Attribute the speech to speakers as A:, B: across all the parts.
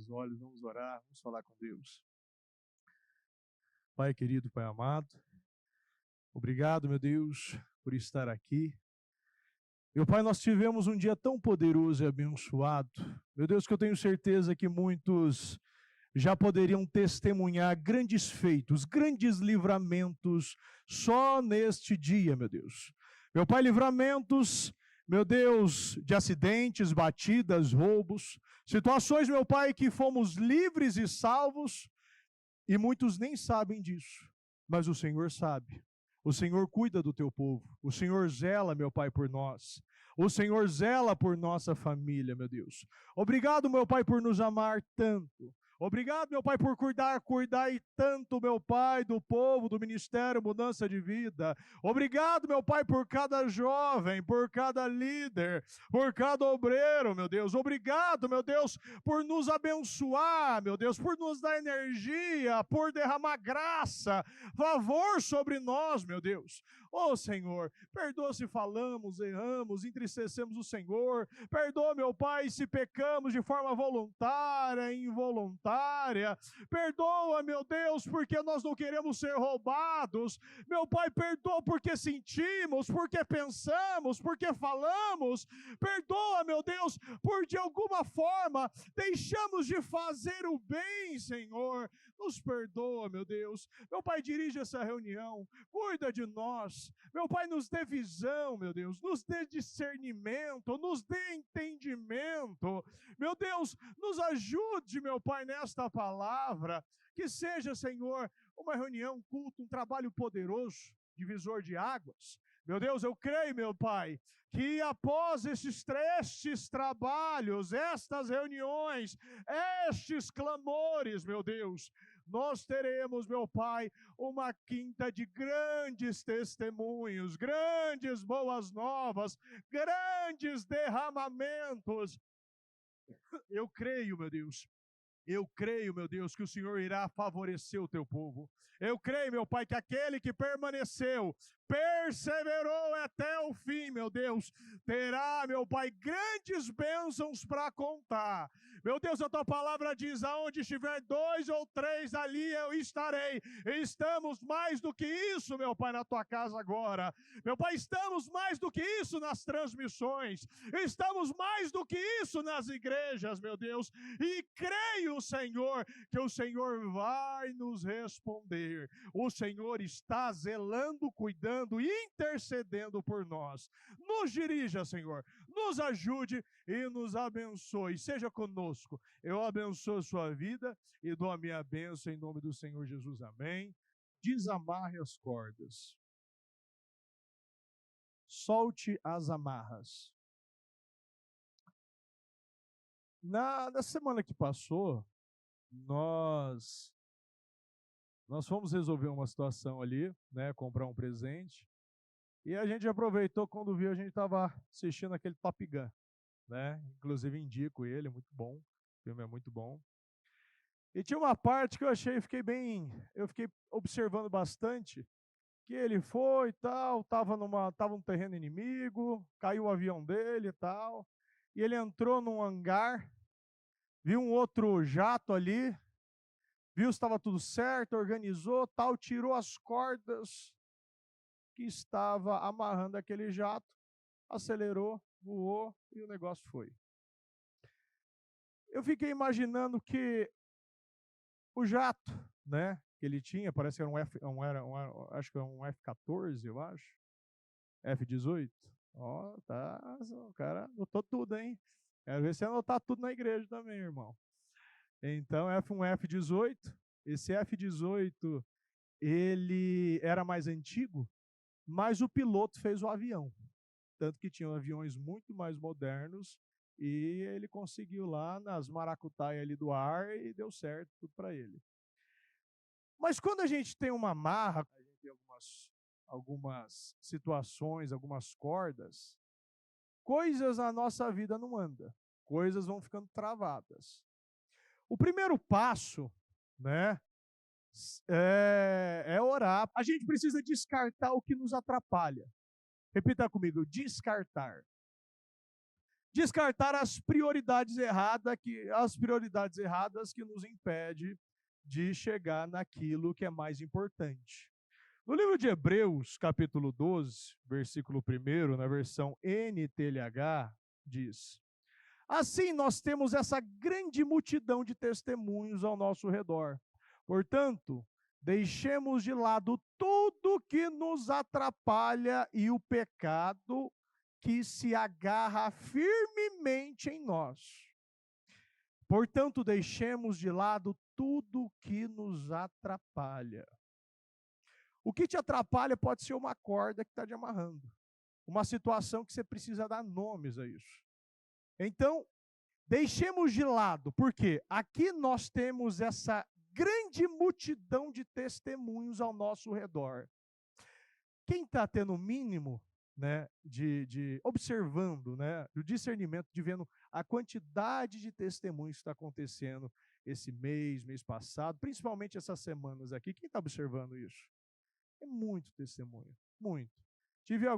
A: nossos olhos, vamos orar, vamos falar com Deus. Pai querido, Pai amado, obrigado, meu Deus, por estar aqui. Meu Pai, nós tivemos um dia tão poderoso e abençoado. Meu Deus, que eu tenho certeza que muitos já poderiam testemunhar grandes feitos, grandes livramentos só neste dia, meu Deus. Meu Pai, livramentos, meu Deus, de acidentes, batidas, roubos, situações, meu Pai, que fomos livres e salvos, e muitos nem sabem disso, mas o Senhor sabe. O Senhor cuida do teu povo, o Senhor zela, meu Pai, por nós. O Senhor zela por nossa família, meu Deus. Obrigado, meu Pai, por nos amar tanto. Obrigado, meu Pai, por cuidar e tanto, meu Pai, do povo, do ministério Mudança de Vida. Obrigado, meu Pai, por cada jovem, por cada líder, por cada obreiro, meu Deus. Obrigado, meu Deus, por nos abençoar, meu Deus, por nos dar energia, por derramar graça, favor sobre nós, meu Deus. Oh, Senhor, perdoa se falamos, erramos, entristecemos o Senhor. Perdoa, meu Pai, se pecamos de forma voluntária, involuntária. Perdoa, meu Deus, porque nós não queremos ser roubados. Meu Pai, perdoa porque sentimos, porque pensamos, porque falamos. Perdoa, meu Deus, por de alguma forma deixamos de fazer o bem, Senhor. Nos perdoa, meu Deus. Meu Pai, dirige essa reunião, cuida de nós. Meu Pai, nos dê visão, meu Deus, nos dê discernimento, nos dê entendimento. Meu Deus, nos ajude, meu Pai, nesta palavra. Que seja, Senhor, uma reunião, um culto, um trabalho poderoso, divisor de águas. Meu Deus, eu creio, meu Pai, que após estes trabalhos, estas reuniões, estes clamores, meu Deus, nós teremos, meu Pai, uma quinta de grandes testemunhos, grandes boas novas, grandes derramamentos. Eu creio, meu Deus. Eu creio, meu Deus, que o Senhor irá favorecer o teu povo. Eu creio, meu Pai, que aquele que permaneceu, perseverou até o fim, meu Deus, terá, meu Pai, grandes bênçãos para contar. Meu Deus, a tua palavra diz: aonde estiver 2 ou 3, ali eu estarei. E estamos mais do que isso, meu Pai, na tua casa agora. Meu Pai, estamos mais do que isso nas transmissões. Estamos mais do que isso nas igrejas, meu Deus. E creio, Senhor, que o Senhor vai nos responder. O Senhor está zelando, cuidando e intercedendo por nós. Nos dirija, Senhor, nos ajude e nos abençoe. Seja conosco. Eu abençoo a sua vida e dou a minha bênção em nome do Senhor Jesus. Amém. Desamarre as cordas. Solte as amarras. Na semana que passou, nós fomos resolver uma situação ali, né, comprar um presente, e a gente aproveitou, quando viu, a gente estava assistindo aquele Top Gun, né, inclusive indico ele, é muito bom, o filme é muito bom. E tinha uma parte que eu fiquei observando bastante, que ele foi e tal, estava num terreno inimigo, caiu o avião dele e tal, e ele entrou num hangar, viu um outro jato ali, viu se estava tudo certo, organizou, tal, tirou as cordas que estava amarrando aquele jato, acelerou, voou e o negócio foi. Eu fiquei imaginando que o jato, né, que ele tinha, parece que acho que era um F-14, eu acho, F-18. Ó, tá, o cara anotou tudo, hein? Quero ver se anotar tudo na igreja também, irmão. Então, um F-18. Esse F-18, ele era mais antigo, mas o piloto fez o avião. Tanto que tinham aviões muito mais modernos e ele conseguiu lá nas maracutaias ali do ar e deu certo tudo para ele. Mas quando a gente tem uma amarra, a gente tem algumas situações, algumas cordas, coisas na nossa vida não andam. Coisas vão ficando travadas. O primeiro passo, né, é orar. A gente precisa descartar o que nos atrapalha. Repita comigo: descartar. descartar as prioridades erradas que nos impedem de chegar naquilo que é mais importante. No livro de Hebreus, capítulo 12, versículo 1, na versão NTLH, diz: assim nós temos essa grande multidão de testemunhos ao nosso redor. Portanto, deixemos de lado tudo que nos atrapalha e o pecado que se agarra firmemente em nós. Portanto, deixemos de lado tudo que nos atrapalha. O que te atrapalha pode ser uma corda que está te amarrando, uma situação que você precisa dar nomes a isso. Então, deixemos de lado, porque aqui nós temos essa grande multidão de testemunhos ao nosso redor. Quem está tendo o mínimo, né, de observando, né, o discernimento, de vendo a quantidade de testemunhos que está acontecendo esse mês passado, principalmente essas semanas aqui, quem está observando isso? É muito testemunho, muito.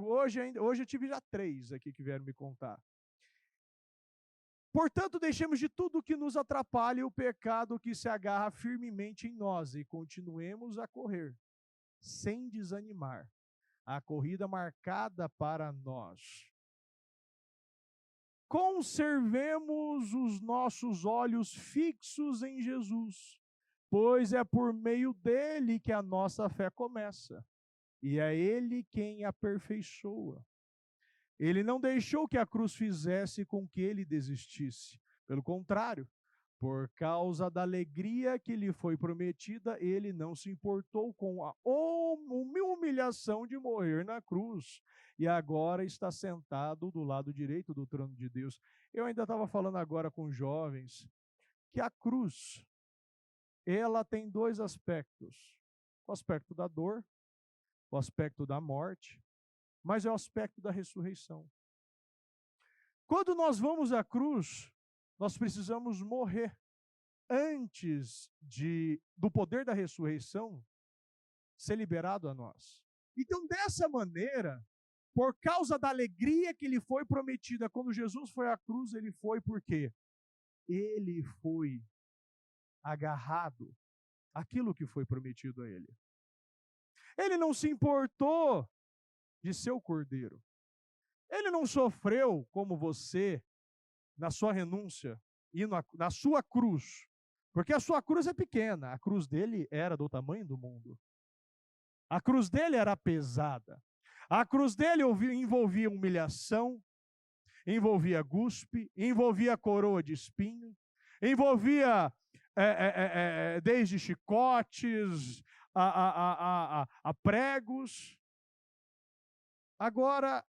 A: Hoje eu tive já 3 aqui que vieram me contar. Portanto, deixemos de tudo que nos atrapalha e o pecado que se agarra firmemente em nós e continuemos a correr, sem desanimar, a corrida marcada para nós. Conservemos os nossos olhos fixos em Jesus, pois é por meio dele que a nossa fé começa, e é ele quem aperfeiçoa. Ele não deixou que a cruz fizesse com que ele desistisse. Pelo contrário, por causa da alegria que lhe foi prometida, ele não se importou com a humilhação de morrer na cruz. E agora está sentado do lado direito do trono de Deus. Eu ainda estava falando agora com jovens que a cruz, ela tem 2 aspectos. O aspecto da dor, o aspecto da morte, mas é o aspecto da ressurreição. Quando nós vamos à cruz, nós precisamos morrer antes do poder da ressurreição ser liberado a nós. Então, dessa maneira, por causa da alegria que lhe foi prometida, quando Jesus foi à cruz, ele foi porque ele foi agarrado àquilo que foi prometido a ele. Ele não se importou de ser o cordeiro. Ele não sofreu como você, na sua renúncia e na sua cruz, porque a sua cruz é pequena, a cruz dele era do tamanho do mundo. A cruz dele era pesada. A cruz dele envolvia humilhação, envolvia guspe, envolvia coroa de espinho, envolvia desde chicotes a pregos. Agora,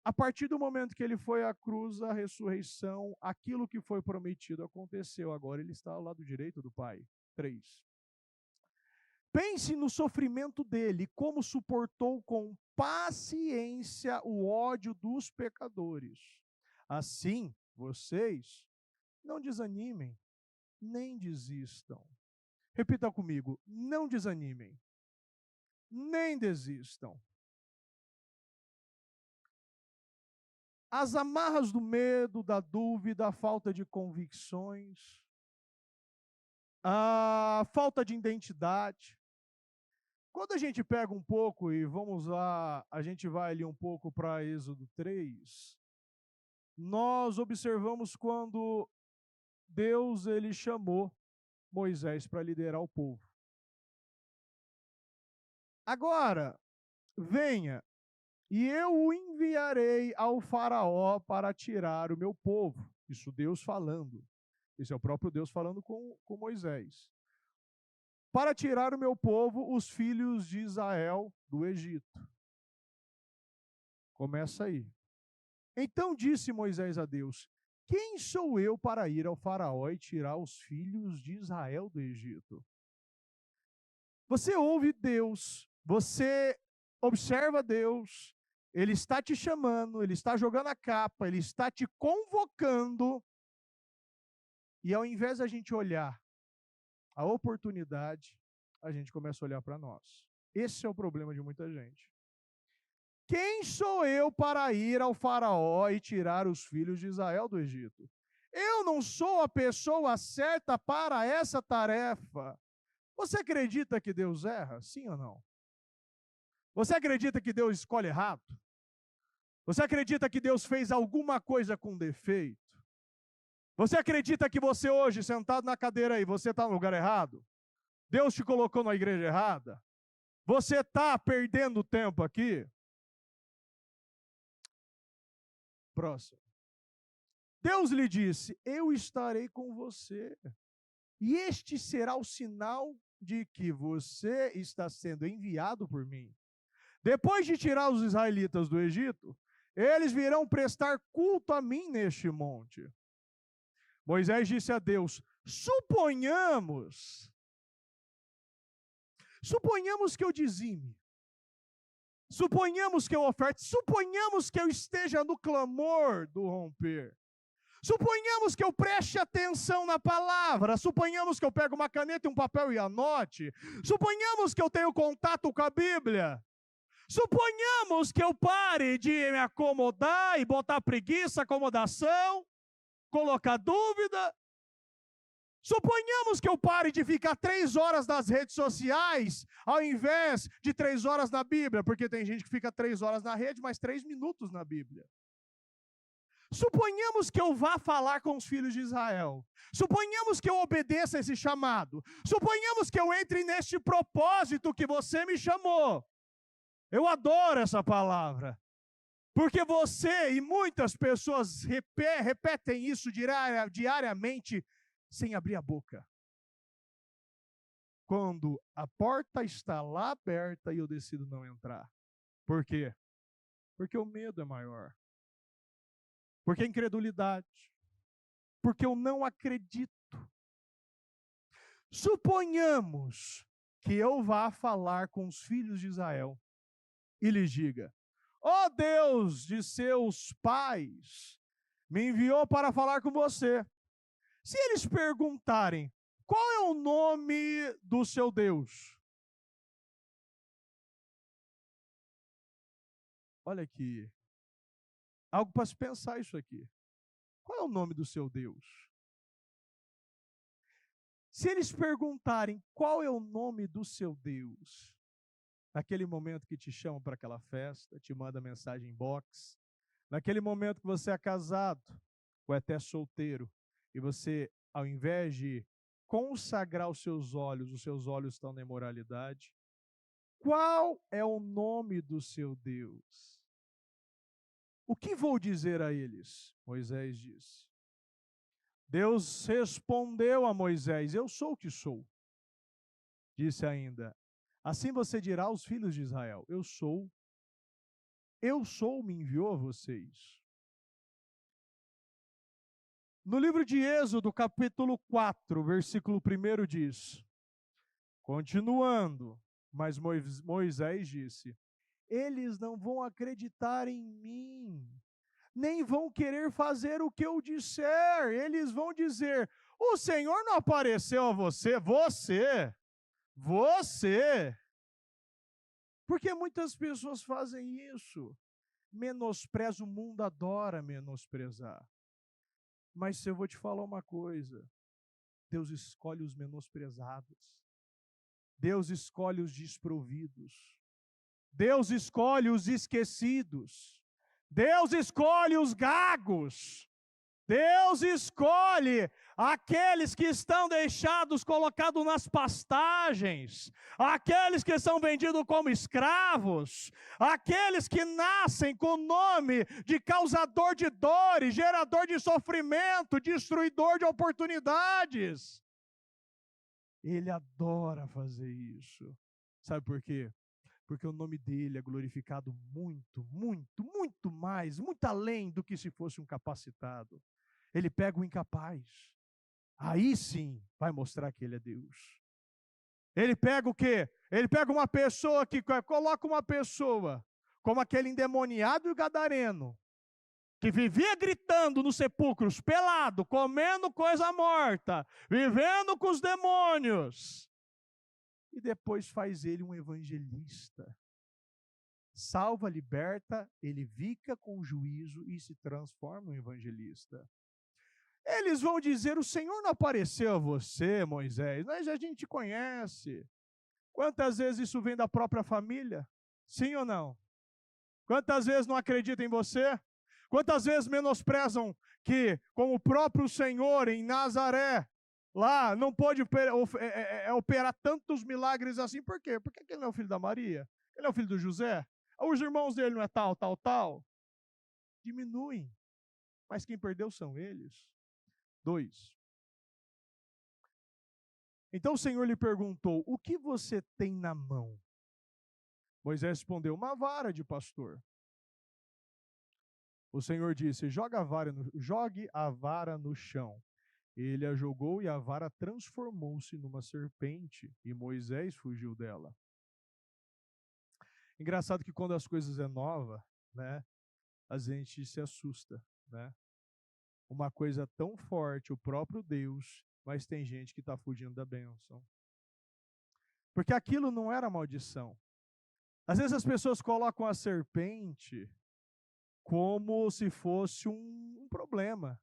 A: a partir do momento que ele foi à cruz, a ressurreição, aquilo que foi prometido aconteceu. Agora ele está ao lado direito do Pai. 3. Pense no sofrimento dele, como suportou com paciência o ódio dos pecadores. Assim, vocês não desanimem, nem desistam. Repita comigo: não desanimem, nem desistam. As amarras do medo, da dúvida, a falta de convicções, a falta de identidade. Quando a gente pega um pouco e vamos lá, a gente vai ali um pouco para Êxodo 3, nós observamos quando Deus ele chamou Moisés para liderar o povo. Agora, venha, e eu o enviarei ao faraó para tirar o meu povo. Isso Deus falando. Esse é o próprio Deus falando com Moisés. Para tirar o meu povo, os filhos de Israel, do Egito. Começa aí. Então disse Moisés a Deus: quem sou eu para ir ao faraó e tirar os filhos de Israel do Egito? Você ouve Deus, você observa Deus, Ele está te chamando, Ele está jogando a capa, Ele está te convocando, e ao invés de a gente olhar a oportunidade, a gente começa a olhar para nós. Esse é o problema de muita gente. quem sou eu para ir ao faraó e tirar os filhos de Israel do Egito? Eu não sou a pessoa certa para essa tarefa. Você acredita que Deus erra? Sim ou não? Você acredita que Deus escolhe errado? Você acredita que Deus fez alguma coisa com defeito? Você acredita que você hoje, sentado na cadeira aí, você está no lugar errado? Deus te colocou na igreja errada? Você está perdendo tempo aqui? Próximo. Deus lhe disse: eu estarei com você, e este será o sinal de que você está sendo enviado por mim. Depois de tirar os israelitas do Egito, eles virão prestar culto a mim neste monte. Moisés disse a Deus: suponhamos que eu dizime, suponhamos que eu oferte, suponhamos que eu esteja no clamor do romper. Suponhamos que eu preste atenção na palavra, suponhamos que eu pego uma caneta e um papel e anote, suponhamos que eu tenho contato com a Bíblia, suponhamos que eu pare de me acomodar e botar preguiça, acomodação, colocar dúvida, suponhamos que eu pare de ficar 3 horas nas redes sociais, ao invés de 3 horas na Bíblia, porque tem gente que fica 3 horas na rede, mas 3 minutos na Bíblia. Suponhamos que eu vá falar com os filhos de Israel. Suponhamos que eu obedeça esse chamado. Suponhamos que eu entre neste propósito que você me chamou. Eu adoro essa palavra. Porque você e muitas pessoas repetem isso diariamente sem abrir a boca. Quando a porta está lá aberta e eu decido não entrar. Por quê? Porque o medo é maior. Porque a incredulidade. Porque eu não acredito. Suponhamos que eu vá falar com os filhos de Israel e lhes diga: ó Deus de seus pais, me enviou para falar com você. Se eles perguntarem: qual é o nome do seu Deus? Olha aqui. Algo para se pensar isso aqui. Qual é o nome do seu Deus? Se eles perguntarem qual é o nome do seu Deus, naquele momento que te chamam para aquela festa, te manda mensagem em box, naquele momento que você é casado, ou até solteiro, e você, ao invés de consagrar os seus olhos estão na imoralidade, qual é o nome do seu Deus? O que vou dizer a eles? Moisés disse. Deus respondeu a Moisés: eu sou o que sou. Disse ainda: assim você dirá aos filhos de Israel: eu sou, me enviou a vocês. No livro de Êxodo, capítulo 4, versículo 1 diz, continuando, mas Moisés disse: eles não vão acreditar em mim, nem vão querer fazer o que eu disser. Eles vão dizer: o Senhor não apareceu a você, você. Porque muitas pessoas fazem isso. Menospreza, o mundo adora menosprezar. Mas se eu vou te falar uma coisa, Deus escolhe os menosprezados. Deus escolhe os desprovidos. Deus escolhe os esquecidos. Deus escolhe os gagos. Deus escolhe aqueles que estão deixados, colocados nas pastagens, aqueles que são vendidos como escravos, aqueles que nascem com o nome de causador de dores, gerador de sofrimento, destruidor de oportunidades. Ele adora fazer isso. Sabe por quê? Porque o nome dele é glorificado muito, muito, muito mais, muito além do que se fosse um capacitado. Ele pega o incapaz. Aí sim vai mostrar que ele é Deus. Ele pega o quê? Ele pega uma pessoa coloca uma pessoa como aquele endemoniado e gadareno, que vivia gritando nos sepulcros, pelado, comendo coisa morta, vivendo com os demônios. E depois faz ele um evangelista. salva, liberta, ele fica com juízo e se transforma em evangelista. Eles vão dizer, o Senhor não apareceu a você, Moisés, mas a gente conhece. Quantas vezes isso vem da própria família? Sim ou não? Quantas vezes não acreditam em você? Quantas vezes menosprezam que, como o próprio Senhor em Nazaré, lá não pôde operar tantos milagres assim? Por quê? Porque ele não é o filho da Maria? Ele é o filho do José? Os irmãos dele não é tal, tal, tal? Diminuem. Mas quem perdeu são eles. 2. Então o Senhor lhe perguntou, o que você tem na mão? Moisés respondeu, uma vara de pastor. O Senhor disse, jogue a vara no chão. Ele a jogou e a vara transformou-se numa serpente, e Moisés fugiu dela. Engraçado que quando as coisas é nova, né, a gente se assusta, né? Uma coisa tão forte, o próprio Deus, mas tem gente que está fugindo da bênção. Porque aquilo não era maldição. Às vezes as pessoas colocam a serpente como se fosse um problema.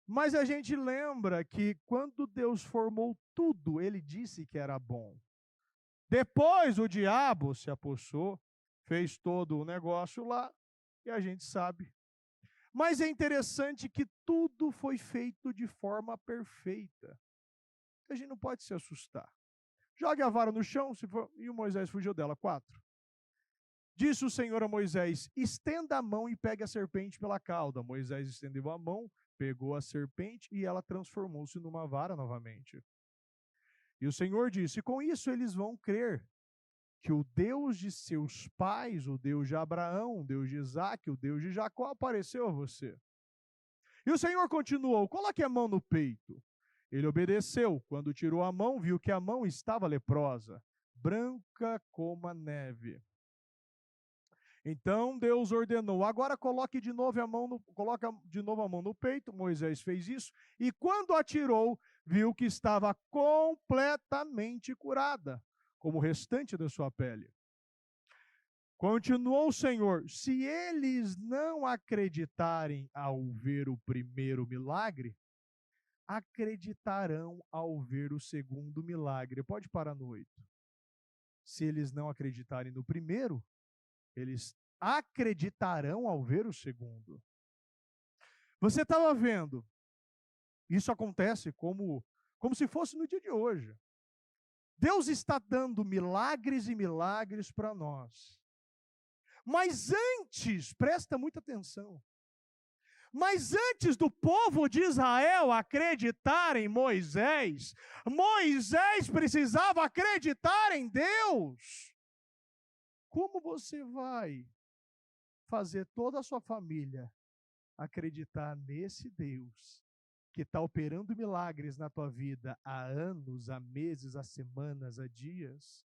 A: Mas a gente lembra que quando Deus formou tudo, ele disse que era bom. Depois o diabo se apossou, fez todo o negócio lá, e a gente sabe. Mas é interessante que tudo foi feito de forma perfeita. A gente não pode se assustar. Jogue a vara no chão, e o Moisés fugiu dela. 4. Disse o Senhor a Moisés, estenda a mão e pegue a serpente pela cauda. Moisés estendeu a mão, pegou a serpente e ela transformou-se numa vara novamente. E o Senhor disse, com isso eles vão crer que o Deus de seus pais, o Deus de Abraão, o Deus de Isaque, o Deus de Jacó apareceu a você. E o Senhor continuou, coloque a mão no peito. Ele obedeceu. Quando tirou a mão, viu que a mão estava leprosa, branca como a neve. Então Deus ordenou, agora coloque de novo coloca de novo a mão no peito. Moisés fez isso, e quando atirou, viu que estava completamente curada, como o restante da sua pele. Continuou o Senhor, se eles não acreditarem ao ver o primeiro milagre, acreditarão ao ver o segundo milagre. Pode parar no 8. Se eles não acreditarem no primeiro, eles acreditarão ao ver o segundo. Você estava vendo, isso acontece como se fosse no dia de hoje. Deus está dando milagres e milagres para nós. Mas antes, presta muita atenção, mas antes do povo de Israel acreditar em Moisés, Moisés precisava acreditar em Deus. Como você vai fazer toda a sua família acreditar nesse Deus que está operando milagres na tua vida há anos, há meses, há semanas, há dias?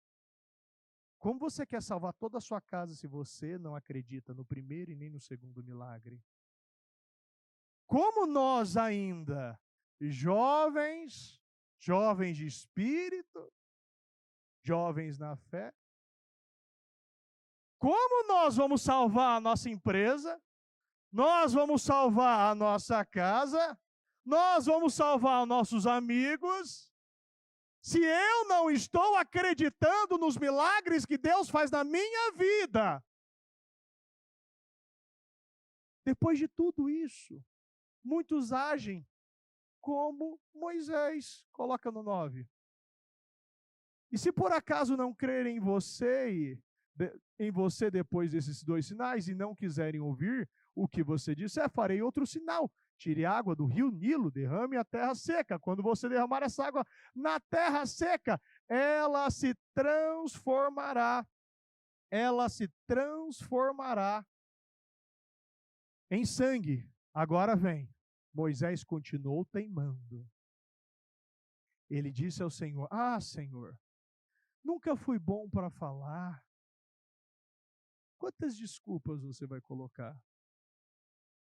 A: Como você quer salvar toda a sua casa se você não acredita no primeiro e nem no segundo milagre? Como nós ainda, jovens de espírito, jovens na fé, como nós vamos salvar a nossa empresa? Nós vamos salvar a nossa casa? Nós vamos salvar nossos amigos? Se eu não estou acreditando nos milagres que Deus faz na minha vida. Depois de tudo isso, muitos agem como Moisés, coloca no 9. E se por acaso não crerem em você depois desses 2 sinais e não quiserem ouvir o que você disser, farei outro sinal. Tire água do rio Nilo, derrame a terra seca. Quando você derramar essa água na terra seca, ela se transformará. Ela se transformará em sangue. Agora vem. Moisés continuou teimando. Ele disse ao Senhor, Senhor, nunca fui bom para falar. Quantas desculpas você vai colocar?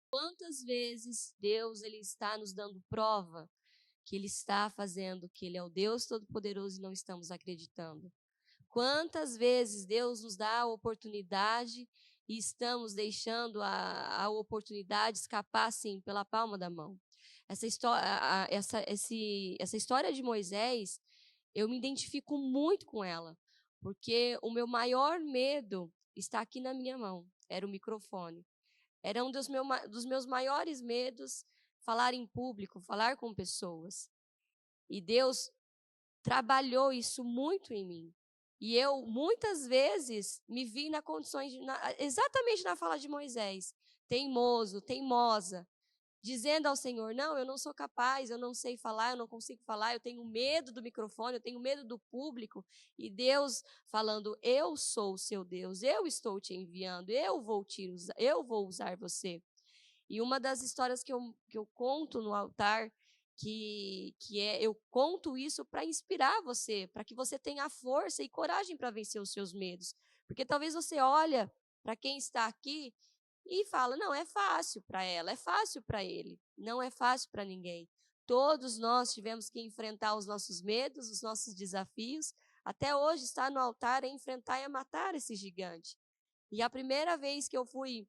B: Quantas vezes Deus ele está nos dando prova que Ele está fazendo, que Ele é o Deus Todo-Poderoso e não estamos acreditando? Quantas vezes Deus nos dá a oportunidade e estamos deixando a oportunidade escapar assim pela palma da mão. Essa história de Moisés, eu me identifico muito com ela, porque o meu maior medo está aqui na minha mão, era o microfone. Era um dos meus maiores medos, falar em público, falar com pessoas. E Deus trabalhou isso muito em mim. E eu, muitas vezes, me vi exatamente na fala de Moisés, teimoso, teimosa, dizendo ao Senhor, não, eu não sou capaz, eu não sei falar, eu não consigo falar, eu tenho medo do microfone, eu tenho medo do público. E Deus falando, eu sou o seu Deus, eu estou te enviando, eu vou usar você. E uma das histórias que eu conto no altar, eu conto isso para inspirar você, para que você tenha força e coragem para vencer os seus medos. Porque talvez você olha para quem está aqui e fala, não, é fácil para ela, é fácil para ele. Não é fácil para ninguém. Todos nós tivemos que enfrentar os nossos medos, os nossos desafios. Até hoje estar no altar é enfrentar e é matar esse gigante. E a primeira vez que eu fui,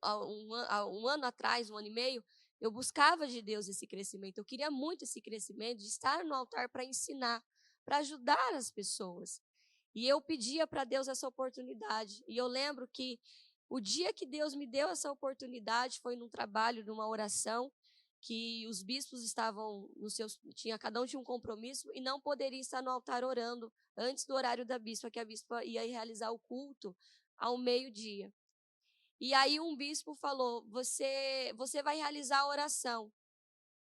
B: há um ano atrás, um ano e meio, eu buscava de Deus esse crescimento. Eu queria muito esse crescimento, de estar no altar para ensinar, para ajudar as pessoas. E eu pedia para Deus essa oportunidade. E eu lembro que o dia que Deus me deu essa oportunidade foi num trabalho, numa oração, que os bispos estavam cada um tinha um compromisso e não poderia estar no altar orando antes do horário da bispa, que a bispa ia realizar o culto ao meio-dia. E aí um bispo falou, você vai realizar a oração.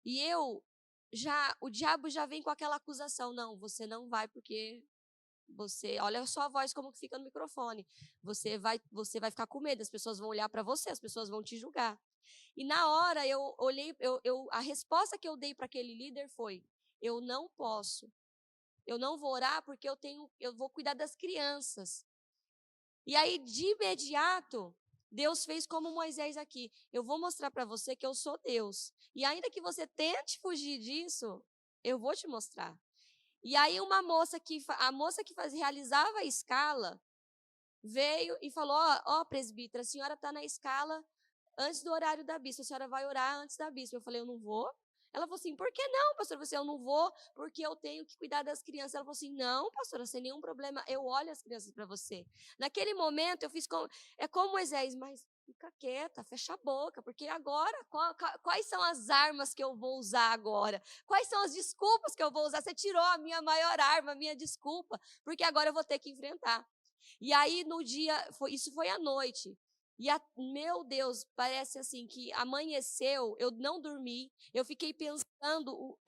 B: E o diabo já vem com aquela acusação, não, você não vai porque olha só a voz como que fica no microfone. Você vai ficar com medo, as pessoas vão olhar para você, as pessoas vão te julgar. E na hora eu olhei, a resposta que eu dei para aquele líder foi: eu não posso. Eu não vou orar porque eu vou cuidar das crianças. E aí de imediato Deus fez como Moisés aqui. Eu vou mostrar para você que eu sou Deus. E ainda que você tente fugir disso, eu vou te mostrar. E aí a moça que realizava a escala veio e falou, ó, presbítera, a senhora está na escala antes do horário da bispa, a senhora vai orar antes da bispa. Eu falei, eu não vou. Ela falou assim, por que não, pastora? Eu não vou, porque eu tenho que cuidar das crianças. Ela falou assim, não, pastora, sem nenhum problema, eu olho as crianças para você. Naquele momento, eu fiz como Moisés, mas fica quieta, fecha a boca, porque agora, quais são as armas que eu vou usar agora? Quais são as desculpas que eu vou usar? Você tirou a minha maior arma, a minha desculpa, porque agora eu vou ter que enfrentar. E aí, no dia, isso foi à noite. E, meu Deus, parece assim que amanheceu, eu não dormi, eu fiquei pensando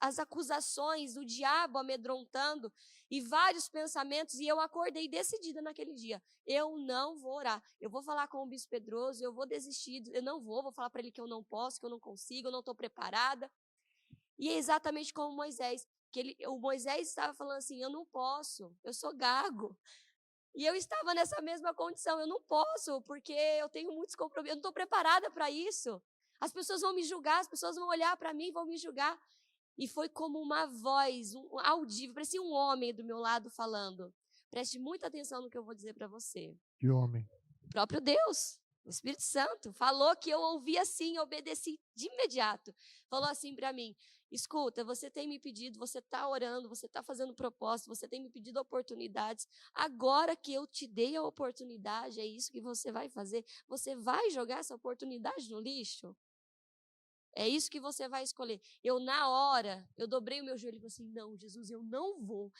B: as acusações do diabo amedrontando e vários pensamentos, e eu acordei decidida naquele dia. Eu não vou orar, eu vou falar com o bispo Pedroso, eu vou desistir, eu não vou falar para ele que eu não posso, que eu não consigo, eu não estou preparada. E é exatamente como Moisés, o Moisés estava falando assim, eu não posso, eu sou gago. E eu estava nessa mesma condição, eu não posso, porque eu tenho muitos compromissos, eu não estou preparada para isso. As pessoas vão me julgar, as pessoas vão olhar para mim e vão me julgar. E foi como uma voz, audível, parecia um homem do meu lado falando. Preste muita atenção no que eu vou dizer para você.
A: Que homem?
B: O próprio Deus, o Espírito Santo, falou que eu ouvi assim, obedeci de imediato. Falou assim para mim, escuta, você tem me pedido, você está orando, você está fazendo propósito, você tem me pedido oportunidades. Agora que eu te dei a oportunidade, é isso que você vai fazer? Você vai jogar essa oportunidade no lixo? É isso que você vai escolher. Na hora, eu dobrei o meu joelho e falei assim, não, Jesus, eu não vou,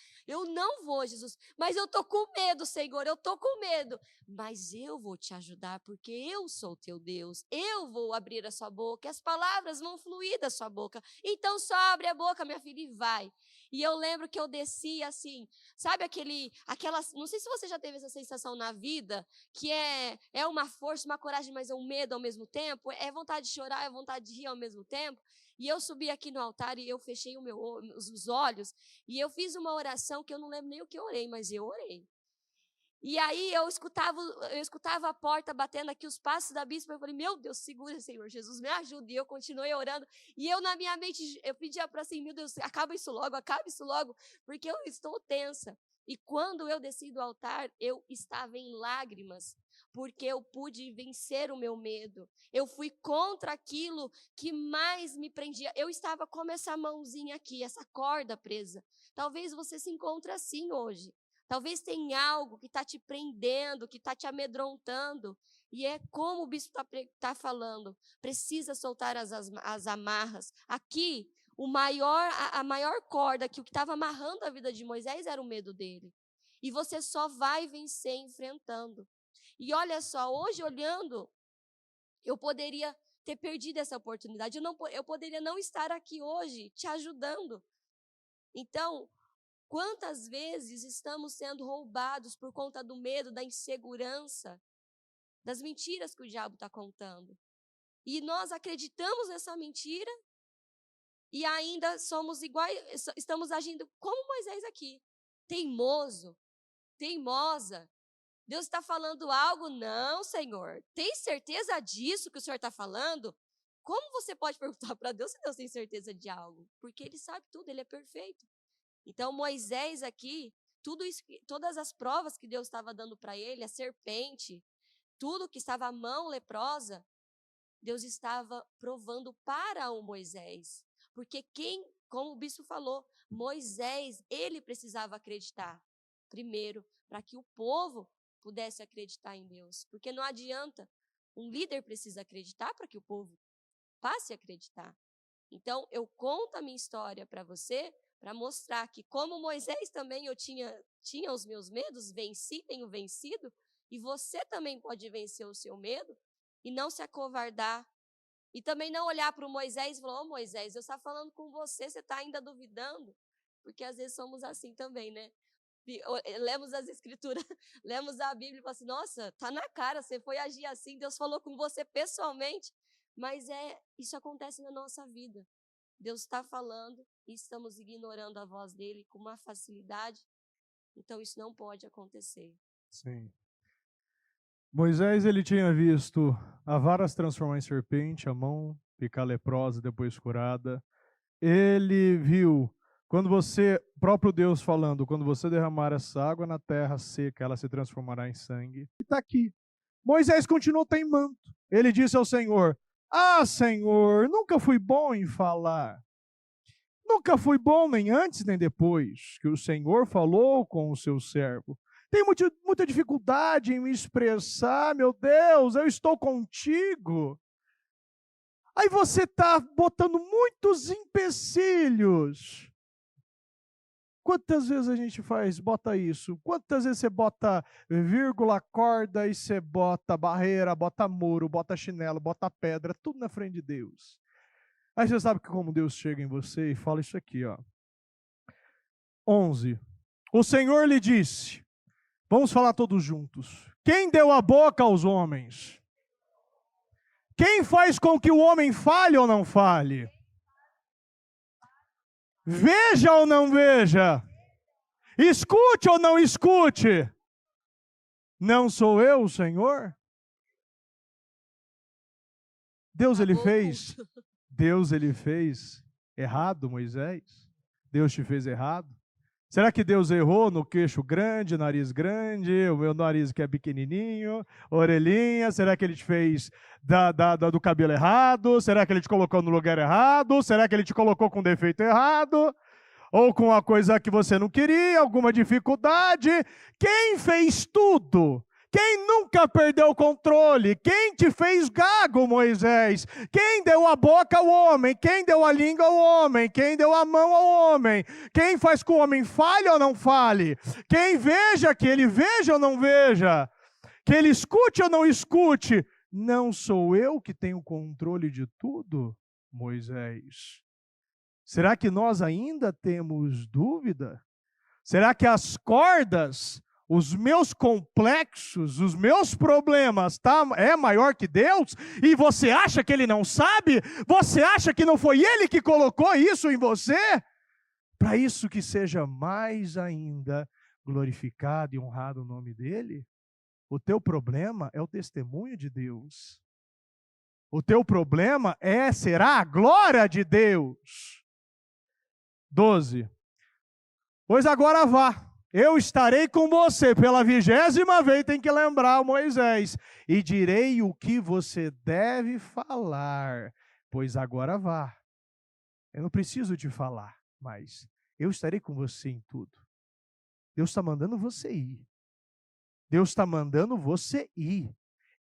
B: Jesus, mas eu tô com medo, Senhor, eu tô com medo, mas eu vou te ajudar, porque eu sou teu Deus, eu vou abrir a sua boca, as palavras vão fluir da sua boca, então só abre a boca, minha filha, e vai. E eu lembro que eu desci assim, sabe não sei se você já teve essa sensação na vida, que é uma força, uma coragem, mas é um medo ao mesmo tempo, é vontade de chorar, é vontade de rir ao mesmo tempo. E eu subi aqui no altar e eu fechei os olhos e eu fiz uma oração que eu não lembro nem o que eu orei, mas eu orei. E aí eu escutava a porta batendo aqui, os passos da bispa, eu falei, meu Deus, segura, Senhor Jesus, me ajuda. E eu continuei orando, e eu na minha mente, eu pedia para assim, meu Deus, acaba isso logo, porque eu estou tensa. E quando eu desci do altar, eu estava em lágrimas, porque eu pude vencer o meu medo. Eu fui contra aquilo que mais me prendia. Eu estava como essa mãozinha aqui, essa corda presa. Talvez você se encontre assim hoje. Talvez tenha algo que está te prendendo, que está te amedrontando. E é como o bispo está falando. Precisa soltar as amarras. Aqui, a maior corda que o que estava amarrando a vida de Moisés era o medo dele. E você só vai vencer enfrentando. E olha só, hoje olhando, eu poderia ter perdido essa oportunidade. Eu poderia não estar aqui hoje te ajudando. Então, quantas vezes estamos sendo roubados por conta do medo, da insegurança, das mentiras que o diabo está contando? E nós acreditamos nessa mentira e ainda somos iguais, estamos agindo como Moisés aqui, teimoso, teimosa. Deus está falando algo? Não, Senhor. Tem certeza disso que o Senhor está falando? Como você pode perguntar para Deus se Deus tem certeza de algo? Porque Ele sabe tudo, Ele é perfeito. Então, Moisés aqui, tudo isso, todas as provas que Deus estava dando para ele, a serpente, tudo que estava a mão leprosa, Deus estava provando para o Moisés. Porque como o bispo falou, Moisés, ele precisava acreditar. Primeiro, para que o povo pudesse acreditar em Deus. Porque não adianta, um líder precisa acreditar para que o povo passe a acreditar. Então, eu conto a minha história para você, para mostrar que como Moisés também eu tinha os meus medos, tenho vencido, e você também pode vencer o seu medo e não se acovardar. E também não olhar para o Moisés e falar, Moisés, Deus está falando com você, você está ainda duvidando? Porque às vezes somos assim também, né? Lemos as escrituras, lemos a Bíblia e falamos assim, nossa, está na cara, você foi agir assim, Deus falou com você pessoalmente. Mas isso acontece na nossa vida. Deus está falando e estamos ignorando a voz dele com uma facilidade. Então, isso não pode acontecer.
A: Sim. Moisés, ele tinha visto a vara se transformar em serpente, a mão ficar leprosa, depois curada. Ele viu, próprio Deus falando, quando você derramar essa água na terra seca, ela se transformará em sangue. E está aqui. Moisés continuou teimando. Ele disse ao Senhor, Senhor, nunca fui bom em falar. Nunca fui bom nem antes nem depois que o Senhor falou com o seu servo. Tenho muita dificuldade em me expressar, meu Deus, eu estou contigo. Aí você está botando muitos empecilhos. Quantas vezes a gente bota isso? Quantas vezes você bota vírgula, corda, e você bota barreira, bota muro, bota chinelo, bota pedra, tudo na frente de Deus. Aí você sabe que como Deus chega em você e fala isso aqui, ó. 11. O Senhor lhe disse, vamos falar todos juntos. Quem deu a boca aos homens? Quem faz com que o homem fale ou não fale? Veja ou não veja? Escute ou não escute? Não sou eu, o Senhor? Deus ele fez errado, Moisés? Deus te fez errado? Será que Deus errou no queixo grande, nariz grande, o meu nariz que é pequenininho, orelhinha? Será que ele te fez do cabelo errado? Será que ele te colocou no lugar errado? Será que ele te colocou com defeito errado? Ou com uma coisa que você não queria, alguma dificuldade? Quem fez tudo? Quem nunca perdeu o controle? Quem te fez gago, Moisés? Quem deu a boca ao homem? Quem deu a língua ao homem? Quem deu a mão ao homem? Quem faz que o homem fale ou não fale? Quem veja, que ele veja ou não veja? Que ele escute ou não escute? Não sou eu que tenho controle de tudo, Moisés? Será que nós ainda temos dúvida? Será que as cordas, os meus complexos, os meus problemas, é maior que Deus? E você acha que Ele não sabe? Você acha que não foi Ele que colocou isso em você? Para isso que seja mais ainda glorificado e honrado o nome dEle? O teu problema é o testemunho de Deus. O teu problema será a glória de Deus. 12. Pois agora vá, Eu estarei com você pela 20ª vez, tem que lembrar Moisés. E direi o que você deve falar, pois agora vá. Eu não preciso te falar, mas eu estarei com você em tudo. Deus está mandando você ir. Deus está mandando você ir.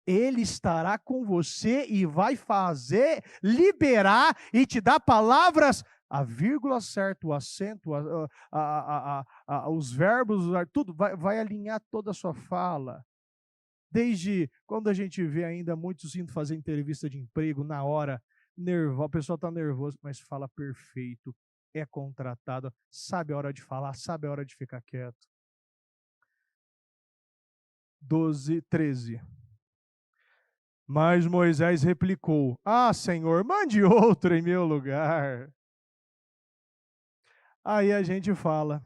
A: Ele estará com você e vai fazer, liberar e te dar palavras, a vírgula certa, o acento, os verbos, tudo, vai alinhar toda a sua fala. Desde quando a gente vê ainda muitos indo fazer entrevista de emprego, na hora, a pessoa está nervosa, mas fala perfeito, é contratado, sabe a hora de falar, sabe a hora de ficar quieto. 12:13. Mas Moisés replicou: Ah, Senhor, mande outro em meu lugar. Aí a gente fala,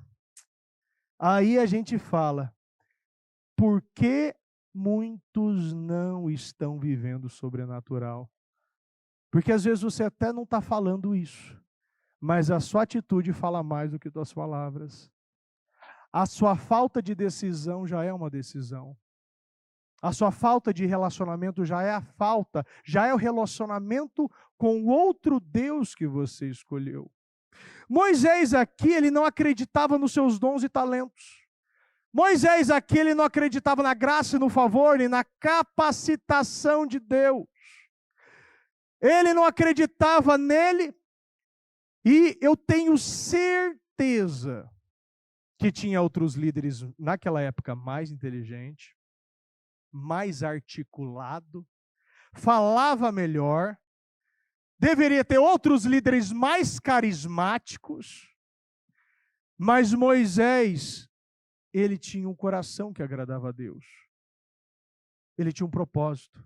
A: por que muitos não estão vivendo o sobrenatural? Porque às vezes você até não está falando isso, mas a sua atitude fala mais do que suas palavras. A sua falta de decisão já é uma decisão. A sua falta de relacionamento já é já é o relacionamento com o outro Deus que você escolheu. Moisés aqui, ele não acreditava nos seus dons e talentos. Moisés aqui, ele não acreditava na graça e no favor e na capacitação de Deus. Ele não acreditava nele e eu tenho certeza que tinha outros líderes naquela época mais inteligentes, mais articulado, falava melhor, deveria ter outros líderes mais carismáticos, mas Moisés, ele tinha um coração que agradava a Deus. Ele tinha um propósito.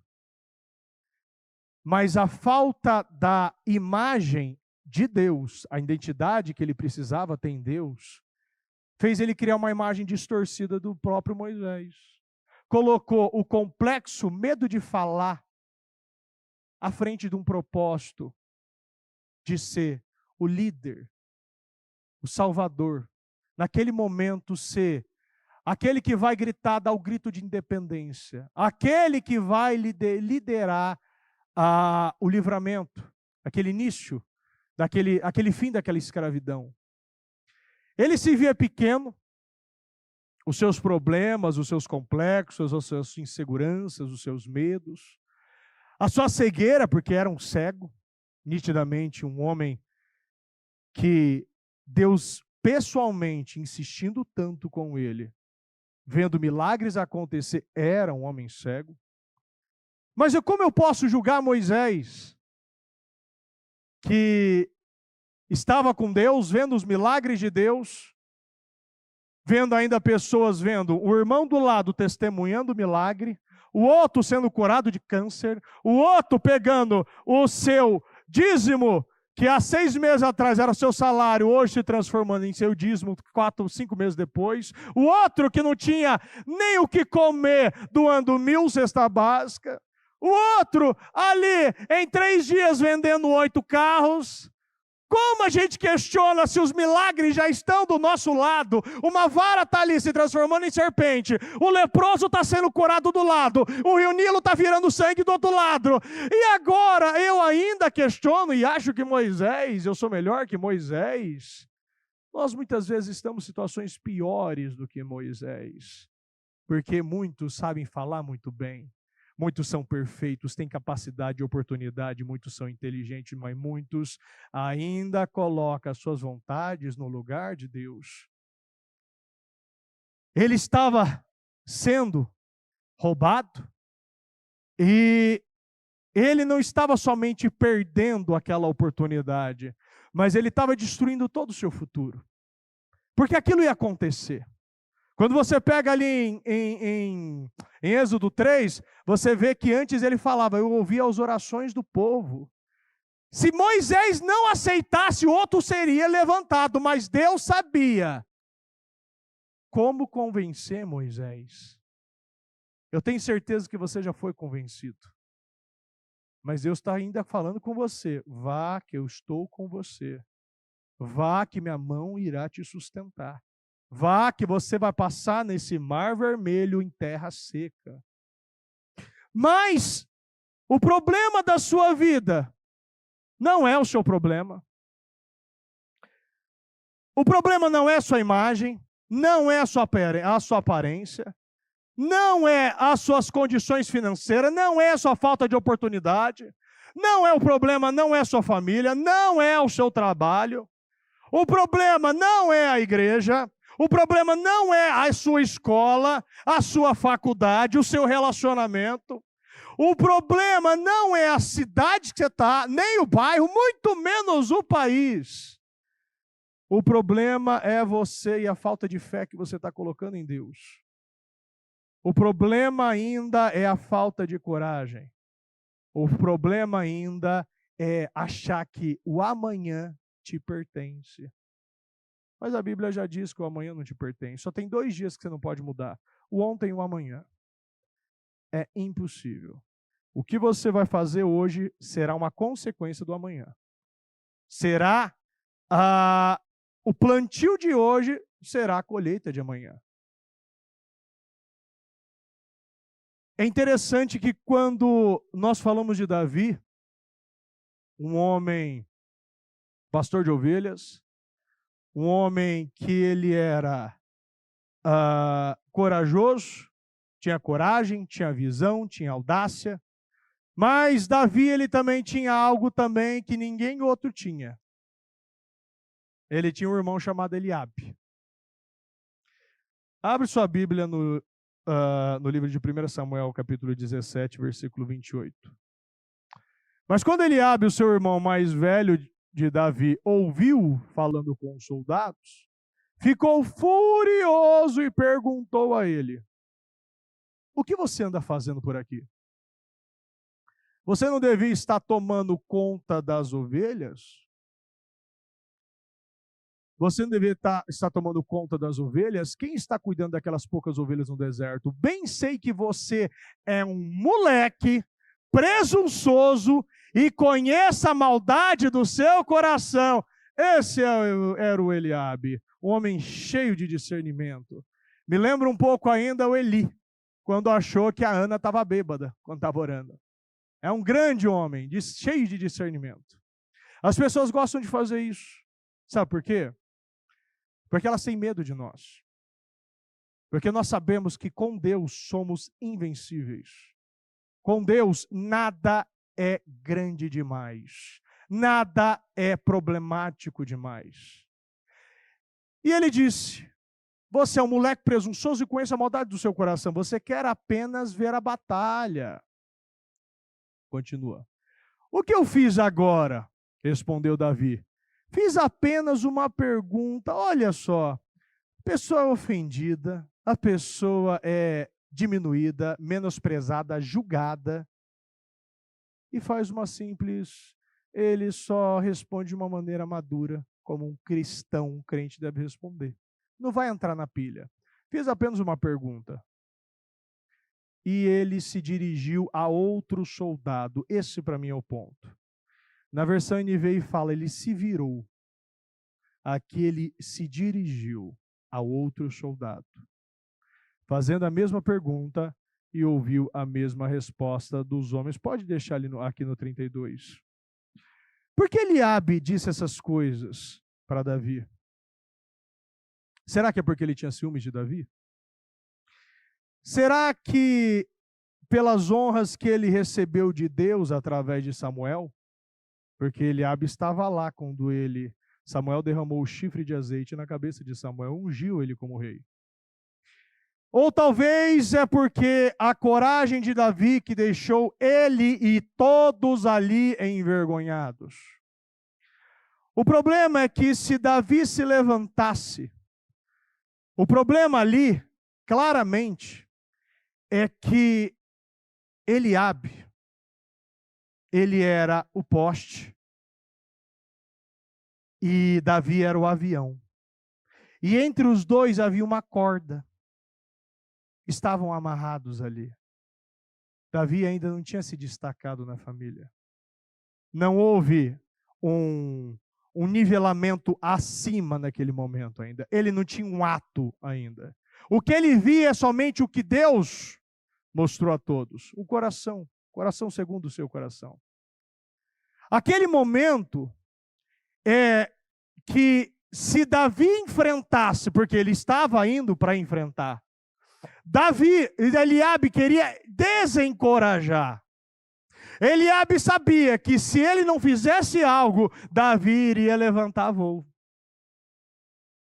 A: Mas a falta da imagem de Deus, a identidade que ele precisava ter em Deus, fez ele criar uma imagem distorcida do próprio Moisés. Colocou o complexo medo de falar à frente de um propósito de ser o líder, o salvador. Naquele momento ser aquele que vai gritar, dar o grito de independência. Aquele que vai liderar o livramento, aquele início, aquele fim daquela escravidão. Ele se via pequeno, os seus problemas, os seus complexos, as suas inseguranças, os seus medos, a sua cegueira, porque era um cego, nitidamente um homem que Deus pessoalmente insistindo tanto com ele, vendo milagres acontecer, era um homem cego. Mas como eu posso julgar Moisés, que estava com Deus, vendo os milagres de Deus, vendo ainda pessoas vendo o irmão do lado testemunhando o milagre, o outro sendo curado de câncer, o outro pegando o seu dízimo, que há 6 meses atrás era seu salário, hoje se transformando em seu dízimo 4, 5 meses depois, o outro que não tinha nem o que comer, doando 1.000 cesta básica, o outro ali em 3 dias vendendo 8 carros. Como a gente questiona se os milagres já estão do nosso lado? Uma vara está ali se transformando em serpente, o leproso está sendo curado do lado, o rio Nilo está virando sangue do outro lado. E agora eu ainda questiono e acho que Moisés, eu sou melhor que Moisés. Nós muitas vezes estamos em situações piores do que Moisés, porque muitos sabem falar muito bem. Muitos são perfeitos, têm capacidade e oportunidade, muitos são inteligentes, mas muitos ainda colocam as suas vontades no lugar de Deus. Ele estava sendo roubado e ele não estava somente perdendo aquela oportunidade, mas ele estava destruindo todo o seu futuro. Porque aquilo ia acontecer. Quando você pega ali em Êxodo 3, você vê que antes ele falava, eu ouvia as orações do povo. Se Moisés não aceitasse, o outro seria levantado, mas Deus sabia como convencer Moisés. Eu tenho certeza que você já foi convencido. Mas Deus está ainda falando com você, vá que eu estou com você. Vá que minha mão irá te sustentar. Vá que você vai passar nesse mar vermelho em terra seca. Mas o problema da sua vida não é o seu problema. O problema não é a sua imagem, não é a sua aparência, não é as suas condições financeiras, não é a sua falta de oportunidade, não é o problema, não é a sua família, não é o seu trabalho. O problema não é a igreja, o problema não é a sua escola, a sua faculdade, o seu relacionamento. O problema não é a cidade que você está, nem o bairro, muito menos o país. O problema é você e a falta de fé que você está colocando em Deus. O problema ainda é a falta de coragem. O problema ainda é achar que o amanhã te pertence. Mas a Bíblia já diz que o amanhã não te pertence. Só tem 2 dias que você não pode mudar: o ontem e o amanhã. É impossível. O que você vai fazer hoje será uma consequência do amanhã. Será o plantio de hoje será a colheita de amanhã. É interessante que quando nós falamos de Davi, um homem pastor de ovelhas, um homem que ele era corajoso, tinha coragem, tinha visão, tinha audácia, mas Davi ele também tinha algo também que ninguém outro tinha. Ele tinha um irmão chamado Eliabe. Abre sua Bíblia no livro de 1 Samuel, capítulo 17, versículo 28. Mas quando Eliabe, o seu irmão mais velho de Davi, ouviu falando com os soldados, ficou furioso e perguntou a ele: o que você anda fazendo por aqui? Você não devia estar tomando conta das ovelhas? Você não devia estar tomando conta das ovelhas? Quem está cuidando daquelas poucas ovelhas no deserto? Bem sei que você é um moleque presunçoso e conhece a maldade do seu coração. Esse era o Eliabe, um homem cheio de discernimento. Me lembra um pouco ainda o Eli, quando achou que a Ana estava bêbada, quando estava orando. É um grande homem, cheio de discernimento. As pessoas gostam de fazer isso. Sabe por quê? Porque elas têm medo de nós. Porque nós sabemos que com Deus somos invencíveis. Com Deus nada é grande demais. Nada é problemático demais. E ele disse: você é um moleque presunçoso e conhece a maldade do seu coração. Você quer apenas ver a batalha. Continua. O que eu fiz agora? Respondeu Davi. Fiz apenas uma pergunta. Olha só, a pessoa é ofendida, a pessoa é diminuída, menosprezada, julgada, e faz uma simples... Ele só responde de uma maneira madura, como um cristão, um crente deve responder. Não vai entrar na pilha. Fiz apenas uma pergunta. E ele se dirigiu a outro soldado. Esse para mim é o ponto. Na versão NVI fala, ele se virou. Aqui ele se dirigiu a outro soldado, fazendo a mesma pergunta e ouviu a mesma resposta dos homens. Pode deixar aqui no 32. Por que Eliabe disse essas coisas para Davi? Será que é porque ele tinha ciúmes de Davi? Será que pelas honras que ele recebeu de Deus através de Samuel? Porque Eliabe estava lá quando Samuel derramou o chifre de azeite na cabeça de Samuel, ungiu ele como rei. Ou talvez é porque a coragem de Davi que deixou ele e todos ali envergonhados. O problema é que se Davi se levantasse, o problema ali, claramente, é que Eliabe, ele era o poste e Davi era o avião. E entre os dois havia uma corda. Estavam amarrados ali. Davi ainda não tinha se destacado na família. Não houve um nivelamento acima naquele momento ainda. Ele não tinha um ato ainda. O que ele via é somente o que Deus mostrou a todos. O coração segundo o seu coração. Aquele momento é que se Davi enfrentasse, porque ele estava indo para enfrentar, Eliabe queria desencorajar. Eliabe sabia que se ele não fizesse algo, Davi iria levantar voo.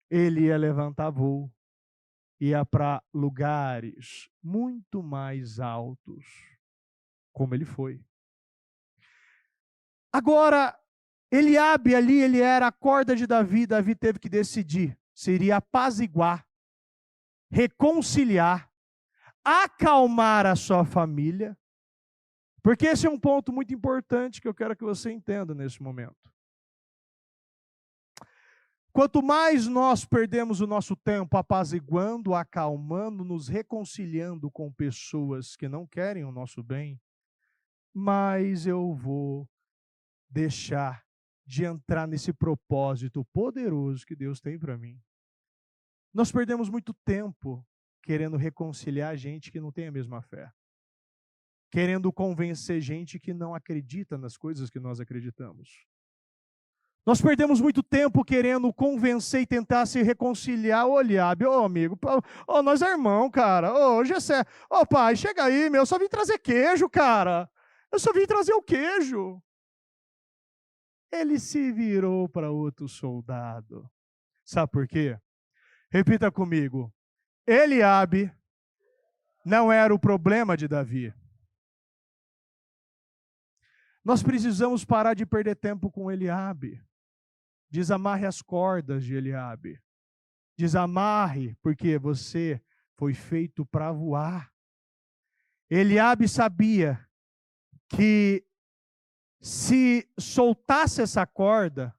A: Ele ia levantar voo. Ia para lugares muito mais altos, como ele foi. Agora, Eliabe ali, ele era a corda de Davi. Davi teve que decidir se iria apaziguar, reconciliar, acalmar a sua família. Porque esse é um ponto muito importante que eu quero que você entenda nesse momento. Quanto mais nós perdemos o nosso tempo apaziguando, acalmando, nos reconciliando com pessoas que não querem o nosso bem, mais eu vou deixar de entrar nesse propósito poderoso que Deus tem para mim. Nós perdemos muito tempo querendo reconciliar gente que não tem a mesma fé. Querendo convencer gente que não acredita nas coisas que nós acreditamos. Nós perdemos muito tempo querendo convencer e tentar se reconciliar. Ô, Eliabe, ô, amigo, ô, nós é irmão, cara. Ô, Gessé, ô, pai, chega aí, meu, eu só vim trazer queijo, cara. Eu só vim trazer o queijo. Ele se virou para outro soldado. Sabe por quê? Repita comigo. Eliabe não era o problema de Davi. Nós precisamos parar de perder tempo com Eliabe. Desamarre as cordas de Eliabe. Desamarre, porque você foi feito para voar. Eliabe sabia que se soltasse essa corda,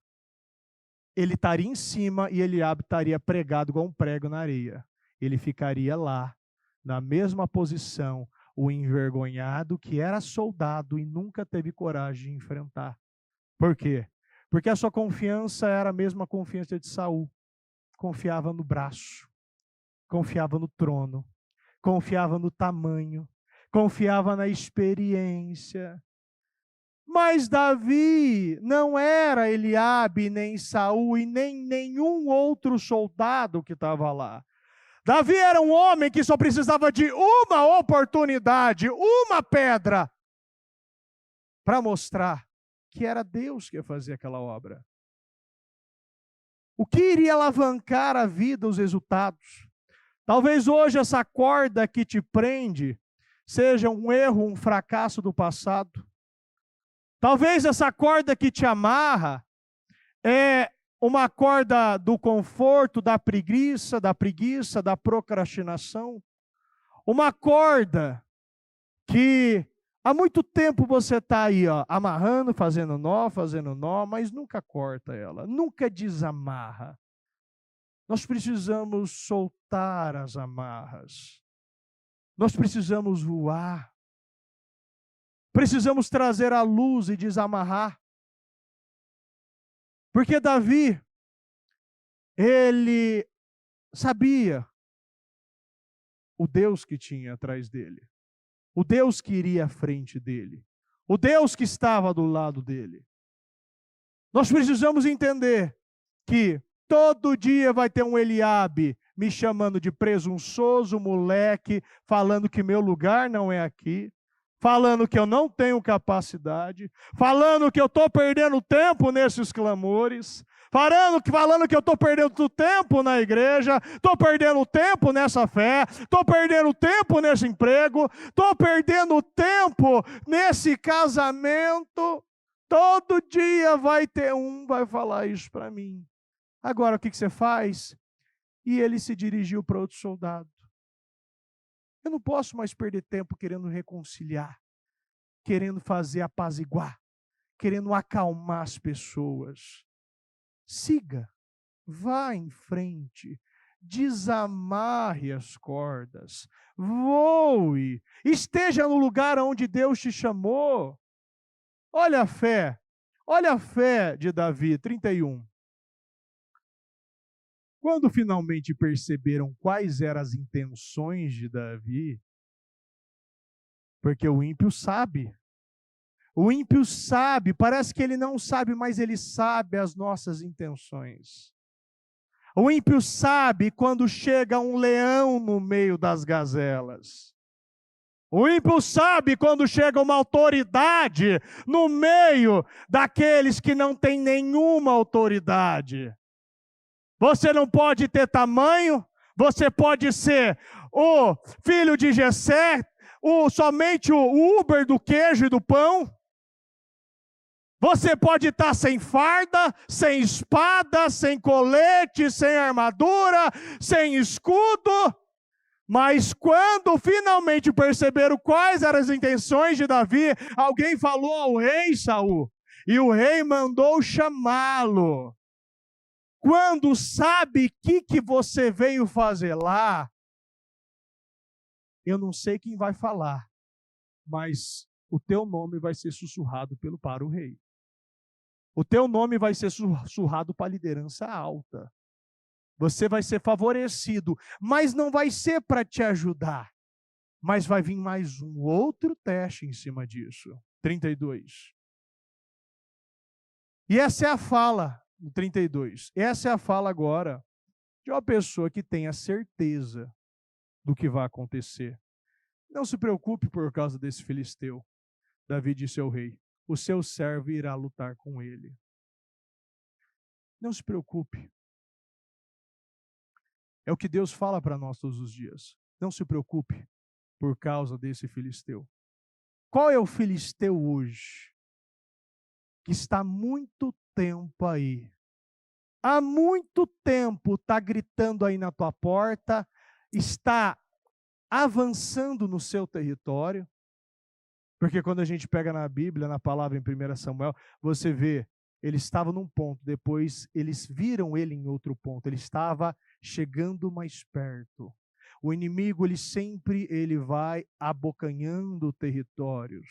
A: ele estaria em cima e Eliabe estaria pregado igual um prego na areia. Ele ficaria lá, na mesma posição, o envergonhado que era soldado e nunca teve coragem de enfrentar. Por quê? Porque a sua confiança era a mesma confiança de Saul. Confiava no braço, confiava no trono, confiava no tamanho, confiava na experiência. Mas Davi não era Eliabe, nem Saul e nem nenhum outro soldado que estava lá. Davi era um homem que só precisava de uma oportunidade, uma pedra, para mostrar que era Deus que ia fazer aquela obra. O que iria alavancar a vida, os resultados? Talvez hoje essa corda que te prende seja um erro, um fracasso do passado. Talvez essa corda que te amarra é uma corda do conforto, da preguiça, da procrastinação. Uma corda que há muito tempo você está aí, ó, amarrando, fazendo nó, mas nunca corta ela, nunca desamarra. Nós precisamos soltar as amarras. Nós precisamos voar. Precisamos trazer a luz e desamarrar. Porque Davi, ele sabia o Deus que tinha atrás dele. O Deus que iria à frente dele. O Deus que estava do lado dele. Nós precisamos entender que todo dia vai ter um Eliabe me chamando de presunçoso, moleque, falando que meu lugar não é aqui. Falando que eu não tenho capacidade, falando que eu estou perdendo tempo nesses clamores, falando que eu estou perdendo tempo na igreja, estou perdendo tempo nessa fé, estou perdendo tempo nesse emprego, estou perdendo tempo nesse casamento. Todo dia vai ter vai falar isso para mim. Agora o que você faz? E ele se dirigiu para outro soldado. Eu não posso mais perder tempo querendo reconciliar, querendo fazer apaziguar, querendo acalmar as pessoas. Siga, vá em frente, desamarre as cordas, voe, esteja no lugar onde Deus te chamou. Olha a fé. Olha a fé de Davi, 31. Quando finalmente perceberam quais eram as intenções de Davi, porque o ímpio sabe. O ímpio sabe, parece que ele não sabe, mas ele sabe as nossas intenções. O ímpio sabe quando chega um leão no meio das gazelas. O ímpio sabe quando chega uma autoridade no meio daqueles que não têm nenhuma autoridade. Você não pode ter tamanho, você pode ser o filho de Jessé, somente o Uber do queijo e do pão. Você pode estar sem farda, sem espada, sem colete, sem armadura, sem escudo. Mas quando finalmente perceberam quais eram as intenções de Davi, alguém falou ao rei Saul, e o rei mandou chamá-lo. Quando sabe o que você veio fazer lá, eu não sei quem vai falar, mas o teu nome vai ser sussurrado para o rei. O teu nome vai ser sussurrado para a liderança alta. Você vai ser favorecido, mas não vai ser para te ajudar. Mas vai vir mais um outro teste em cima disso. 32. E essa é a fala, no 32. Essa é a fala agora de uma pessoa que tem a certeza do que vai acontecer. Não se preocupe por causa desse filisteu. Davi disse ao rei: o seu servo irá lutar com ele. Não se preocupe. É o que Deus fala para nós todos os dias. Não se preocupe por causa desse filisteu. Qual é o filisteu hoje? Que está há muito tempo aí. Há muito tempo está gritando aí na tua porta, está avançando no seu território. Porque quando a gente pega na Bíblia, na palavra em 1 Samuel, você vê, ele estava num ponto, depois eles viram ele em outro ponto, ele estava chegando mais perto. O inimigo, ele vai abocanhando territórios,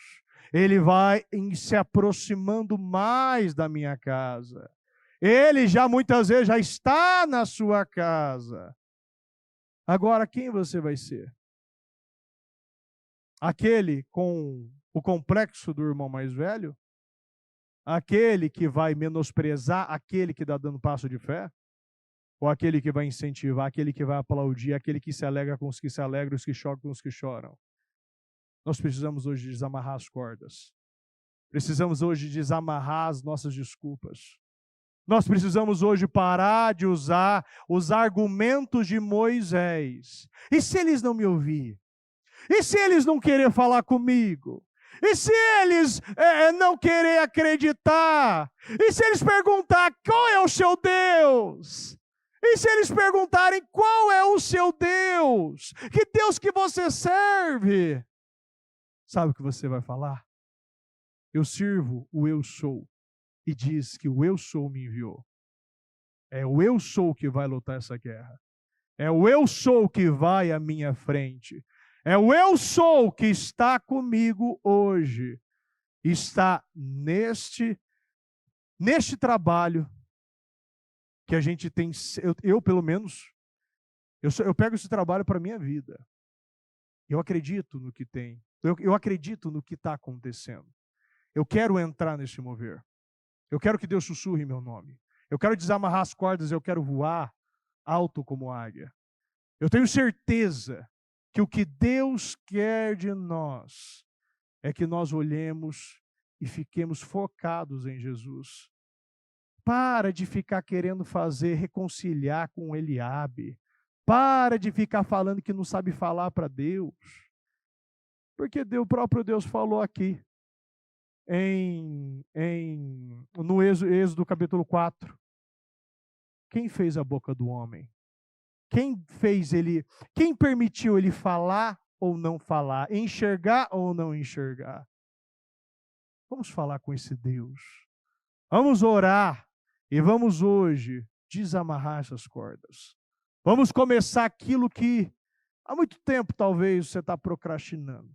A: ele vai se aproximando mais da minha casa. Ele já muitas vezes já está na sua casa. Agora, quem você vai ser? Aquele com o complexo do irmão mais velho? Aquele que vai menosprezar aquele que está dando passo de fé? Ou aquele que vai incentivar, aquele que vai aplaudir, aquele que se alegra com os que se alegram, os que choram com os que choram? Nós precisamos hoje desamarrar as cordas. Precisamos hoje desamarrar as nossas desculpas. Nós precisamos hoje parar de usar os argumentos de Moisés. E se eles não me ouvirem? E se eles não querem falar comigo? E se eles não querem acreditar? E se eles perguntar qual é o seu Deus? E se eles perguntarem qual é o seu Deus? Que Deus que você serve? Sabe o que você vai falar? Eu sirvo o eu sou. E diz que o eu sou me enviou. É o eu sou que vai lutar essa guerra. É o eu sou que vai à minha frente. É o eu sou que está comigo hoje. Está neste trabalho que a gente tem, eu pelo menos, eu pego esse trabalho para a minha vida. Eu acredito no que tem. Eu acredito no que está acontecendo. Eu quero entrar nesse mover. Eu quero que Deus sussurre meu nome. Eu quero desamarrar as cordas, eu quero voar alto como águia. Eu tenho certeza que o que Deus quer de nós é que nós olhemos e fiquemos focados em Jesus. Para de ficar querendo reconciliar com Eliabe. Para de ficar falando que não sabe falar para Deus. Porque o próprio Deus falou aqui, no Êxodo capítulo 4. Quem fez a boca do homem? Quem permitiu ele falar ou não falar? Enxergar ou não enxergar? Vamos falar com esse Deus. Vamos orar. E vamos hoje desamarrar essas cordas. Vamos começar aquilo que há muito tempo talvez você está procrastinando.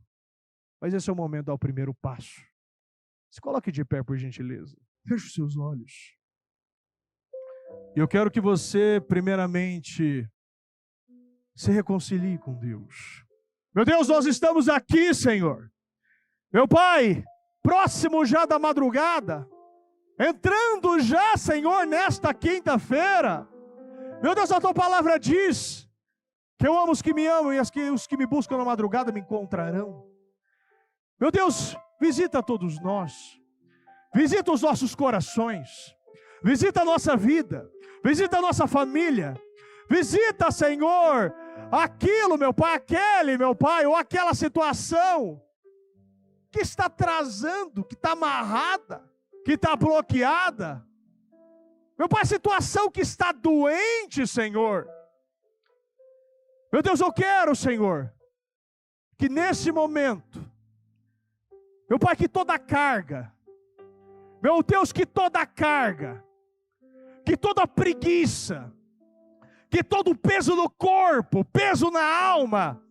A: Mas esse é o momento de dar o primeiro passo. Se coloque de pé, por gentileza. Feche os seus olhos. Eu quero que você, primeiramente, se reconcilie com Deus. Meu Deus, nós estamos aqui, Senhor. Meu Pai, próximo já da madrugada, entrando já, Senhor, nesta quinta-feira. Meu Deus, a Tua palavra diz que eu amo os que me amam e os que me buscam na madrugada me encontrarão. Meu Deus, visita todos nós. Visita os nossos corações. Visita a nossa vida. Visita a nossa família. Visita, Senhor, aquilo, meu Pai, aquele, meu Pai, ou aquela situação que está atrasando, que está amarrada, que está bloqueada. Meu Pai, situação que está doente, Senhor. Meu Deus, eu quero, Senhor, que nesse momento, meu Pai, que toda carga, meu Deus, que toda carga, que toda preguiça, que todo peso no corpo, peso na alma,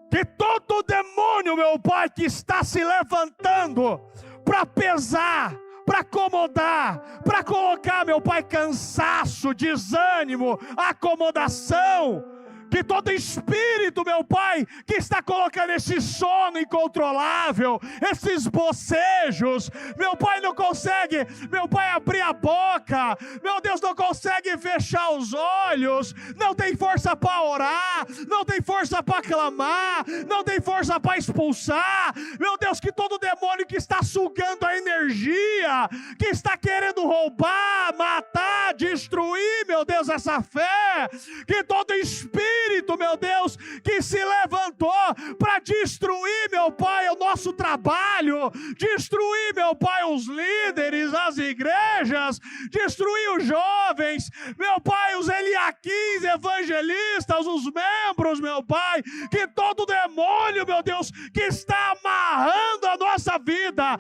A: que todo demônio, meu Pai, que está se levantando para pesar, para acomodar, para colocar, meu Pai, cansaço, desânimo, acomodação, que todo espírito, meu Pai, que está colocando esse sono incontrolável, esses bocejos, meu Pai não consegue, meu Pai, abrir a boca, meu Deus, não consegue fechar os olhos, não tem força para orar, não tem força para clamar, não tem força para expulsar, meu Deus, que todo demônio que está sugando a energia, que está querendo roubar, matar, destruir, meu Deus, essa fé, que todo espírito, meu Deus, que se levantou para destruir, meu Pai, o nosso trabalho, destruir, meu Pai, os líderes, as igrejas, destruir os jovens, meu Pai, os Eliaquins, evangelistas, os membros, meu Pai, que todo demônio, meu Deus, que está amarrando a nossa vida,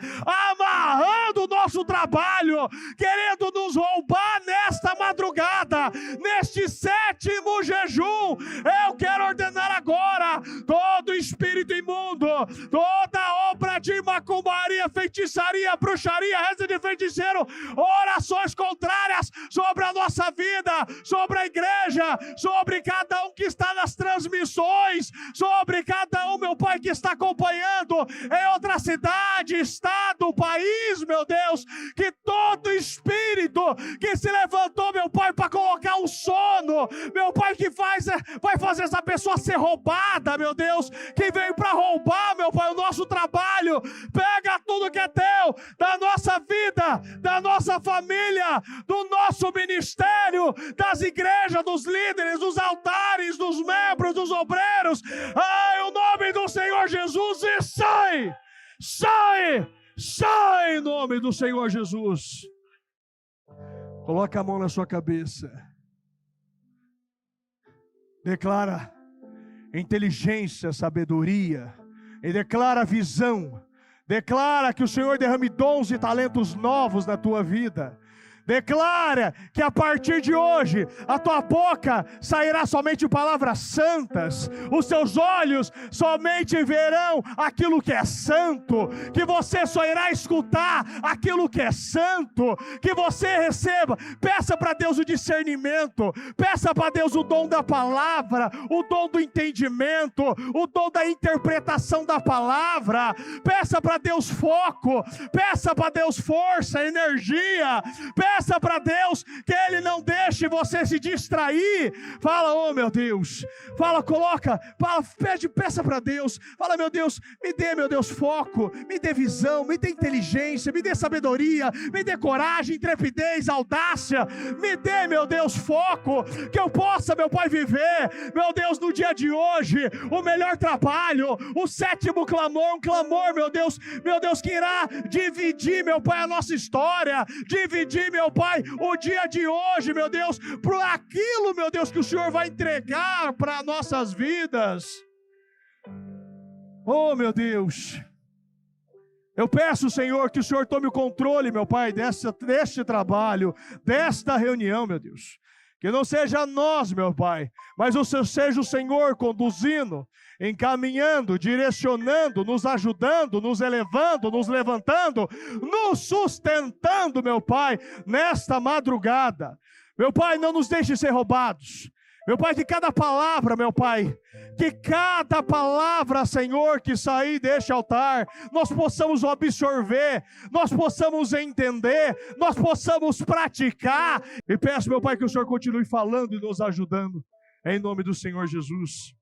A: amarrando o nosso trabalho, querendo nos roubar nesta madrugada, neste 7º jejum, eu quero ordenar agora todo espírito imundo, toda obra de macumbaria, feitiçaria, bruxaria, reza de feiticeiro, orações contrárias sobre a nossa vida, sobre a igreja, sobre cada um que está nas transmissões, sobre cada um, meu Pai, que está acompanhando em outra cidade, estado, país, meu Deus, que todo espírito que se levantou, meu Pai, para colocar o sono, meu Pai, que vai fazer essa pessoa ser roubada, meu Deus, que veio para roubar, meu Pai, o nosso trabalho, pega tudo que é teu, da nossa vida, da nossa família, do nosso ministério, das igrejas, dos líderes, dos altares, dos membros, dos obreiros, o nome do Senhor Jesus, e sai em nome do Senhor Jesus. Coloca a mão na sua cabeça. Declara inteligência, sabedoria, e declara visão, declara que o Senhor derrame dons e talentos novos na tua vida. Declara que a partir de hoje a tua boca sairá somente palavras santas, os teus olhos somente verão aquilo que é santo, que você só irá escutar aquilo que é santo, que você receba, peça para Deus o discernimento, peça para Deus o dom da palavra, o dom do entendimento, o dom da interpretação da palavra, peça para Deus foco, peça para Deus força, energia, peça para Deus que Ele não deixe você se distrair. Fala, oh meu Deus, fala, peça para Deus, fala, meu Deus, me dê, meu Deus, foco, me dê visão, me dê inteligência, me dê sabedoria, me dê coragem, intrepidez, audácia, me dê, meu Deus, foco, que eu possa, meu Pai, viver, meu Deus, no dia de hoje, o melhor trabalho, o 7º clamor, um clamor, meu Deus, que irá dividir, meu Pai, a nossa história, dividir, meu Pai, o dia de hoje, meu Deus, por aquilo, meu Deus, que o Senhor vai entregar para nossas vidas. Oh, meu Deus, eu peço, Senhor, que o Senhor tome o controle, meu Pai, deste trabalho, desta reunião, meu Deus, Que não seja nós, meu Pai, mas seja o Senhor conduzindo, encaminhando, direcionando, nos ajudando, nos elevando, nos levantando, nos sustentando, meu Pai, nesta madrugada. Meu Pai, não nos deixe ser roubados. Meu Pai, que cada palavra, meu Pai, que cada palavra, Senhor, que sair deste altar, nós possamos absorver, nós possamos entender, nós possamos praticar. E peço, meu Pai, que o Senhor continue falando e nos ajudando, em nome do Senhor Jesus.